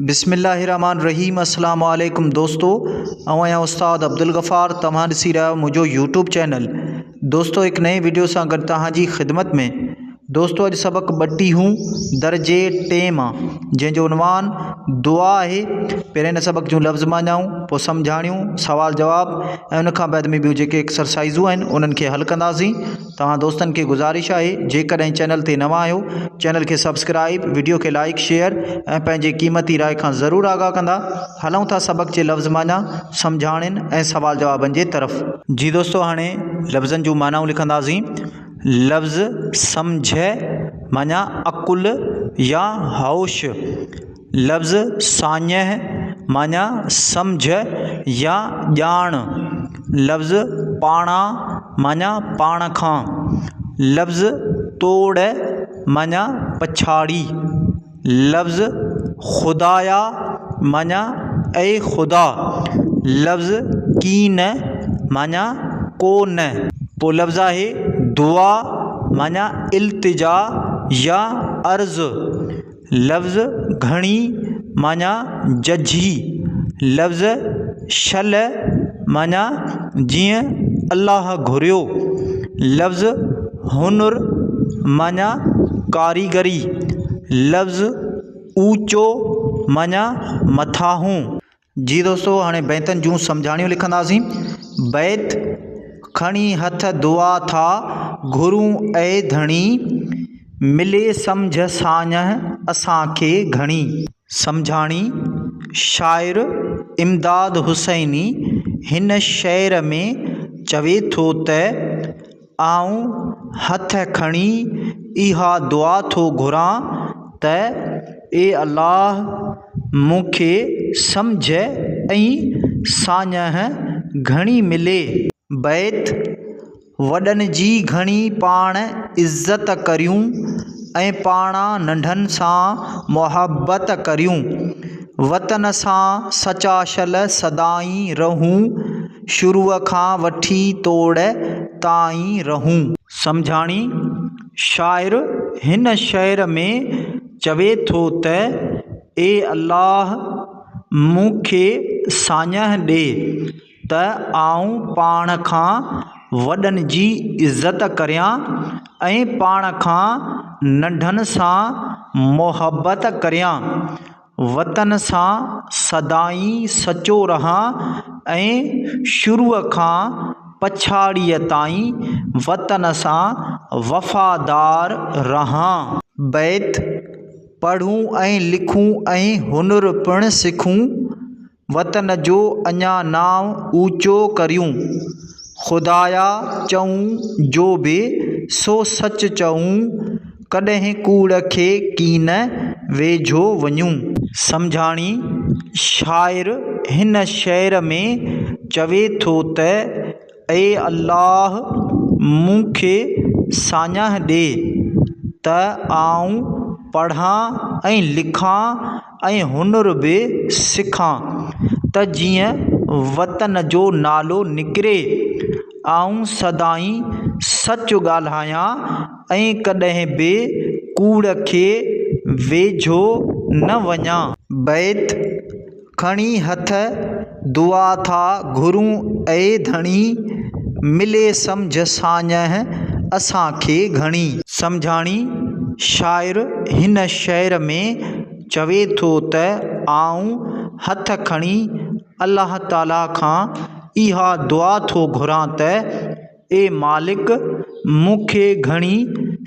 बिस्मिल्लाहिर्रहमानिर्रहीम अस्सलाम वालेकुम दोस्तों। आया उस्ताद अब्दुल गफ़ार तव्हां ॾिसी रहिया मुझो यूट्यूब चैनल। दोस्तों एक नए वीडियो से गॾु तव्हांजी ख़िदमत में। दोस्तों अॼु सबक 32 दर्जे 3 मां जंहिंजो उनवान दुआ है। पहिरें हिन सबक जूं लफ़्ज़ माञाऊं पोइ सम्झाणियूं सवाल जवाब ऐं उन खां बाद में ॿियूं जेके एक्सरसाइज़ूं आहिनि उन्हनि खे हल कंदासीं। तव्हां दोस्तनि खे गुज़ारिश आहे जेकॾहिं चैनल ते नवां आहियो चैनल खे सब्सक्राइब, वीडियो खे लाइक शेयर ऐं पंहिंजे क़ीमती राय खां ज़रूरु आगाह कंदा। हलूं था सबक जे लफ़्ज़ माना सम्झाणनि ऐं सवाल जवाबनि जे तरफ़। जी दोस्तों हाणे लफ़्ज़नि जूं मानाऊं लिखंदासीं। लफ़्ज़ सम्झ माना अकुल या होश। लफ़्ज़ साञह माना सम्झ या ॼाण। लफ़्ज़ पाणा माना पाण खां। लफ़्ज़ तोड़ माना पछाड़ी। लफ़्ज़ खुदाया माना ए खुदा। लफ़्ज़ कीन माना कोन। पोइ लफ़्ज़ आहे दुआ माना इल्तिजा या अर्ज़। लफ़्ज़ घणी माना जझी। लफ़्ज़ शल माना जीअं अल्लाह घुरियो। लफ़्ज़ हुनुर माना कारीगरी। लफ़्ज़ ऊचो माना मथाहूं। जी दोस्तों हाणे बैतनि जूं सम्झाणियूं लिखंदासीं। बैत खणी हथ दुआ था घुरूं ऐं धणी मिले सम्झ साञह असांखे घणी। सम्झाणी शाइर इमदाद हुसैनी हिन शेर में चवे थो त आऊं हथ खणी इहा दुआ थो घुरां त ए अल्लाह मूंखे सम्झ ऐं साञह घणी मिले। बैत वॾनि जी घणी पाण इज़त करियूं ऐं पाणा नंढनि सां मुहबत करियूं। वतन सां सचाशल सदाईं रहूं शुरूअ खां वठी तोड़ ताईं रहूं। सम्झाणी शाइर हिन शेर में चवे थो त ए अल्लाह मूंखे साञह ॾे त आऊं पाण खां वॾनि जी इज़त करियां ऐं पाण खां नंढनि सां मुहबत करियां। वतन सां सदाईं सचो रहां ऐं शुरूअ खां पछाड़ीअ ताईं वतन सां वफ़ादार रहां। बैत पढ़ूं ऐं लिखूं ऐं हुनुर पिणु सिखूं। वतन जो अञा नाम ऊचो करियूं। खुदाया चऊं जो बि सो सच चऊं कॾहिं कूड़ खे कीन वेझो वञूं। सम्झाणी शाइर हिन शेर में चवे थो त ए अल्लाह मूंखे साञह ॾे त आऊं पढ़ां ऐं लिखां ऐं हुनुर बि सिखां त जीअं वतन जो नालो निकिरे। आऊं सदाईं सच ॻाल्हायां ऐं कॾहिं बि कूड़ खे वेझो न वञां। बैत खणी हथ दुआ था घुरूं ऐं धणी मिले सम्झ साञह असांखे घणी। सम्झाणी शाइर हिन शेर में चवे थो त आऊं हथ खणी अल्लाह ताला खां इहा दुआ थो घुरां त ए मालिक मूंखे घणी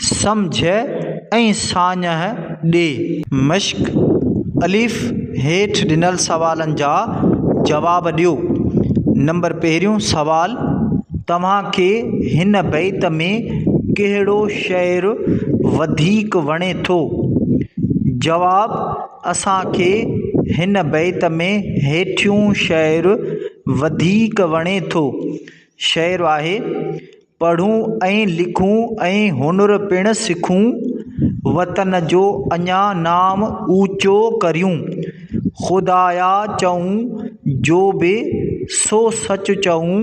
सम्झ ऐं साञह ॾे। मश्क अलिफ हेठि ॾिनल सवालनि जा जवाब ॾियो। नंबर पहिरियों सवाल तव्हांखे हिन बैत में कहिड़ो शेर वधीक वणे थो। जवाब असांखे हिन बैत में हेठियों शेर वधीक वणे थो। शेर आहे पढ़ूं ऐं लिखूं ऐं हुनुर पिणु सिखूं। वतन जो अञा नाम ऊचो करियूं। खुदाया चऊं जो बि सो सच चऊं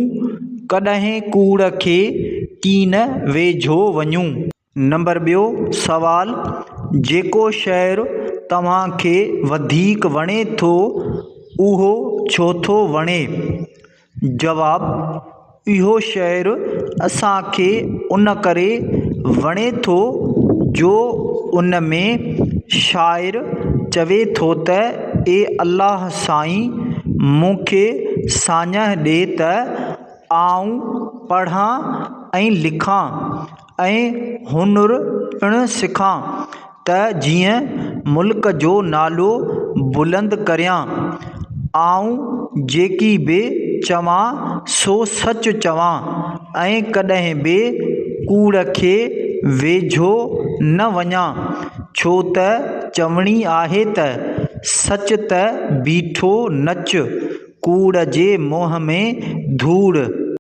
कॾहिं कूड़ खे कीन वेझो वञूं। नंबर ॿियो सवाल जेको शेर तव्हांखे वधीक वणे थो उहो छो थो वणे? जवाब: इहो शहरु असांखे उन करे वणे थो जो उन में शाइर चवे थो त ए अल्लाह साईं मूंखे साञ ॾे त आऊं पढ़ां ऐं लिखां ऐं हुनुर पिणु सिखां त जीअं मुल्क जो नालो बुलंद करियां। आऊं जेकी बि चवां सो सच चवां ऐं कॾहिं बि कूड़ खे वेझो न वञां, छो त चवणी आहे त सच त बीठो नच, कूड़ जे मोह में धूड़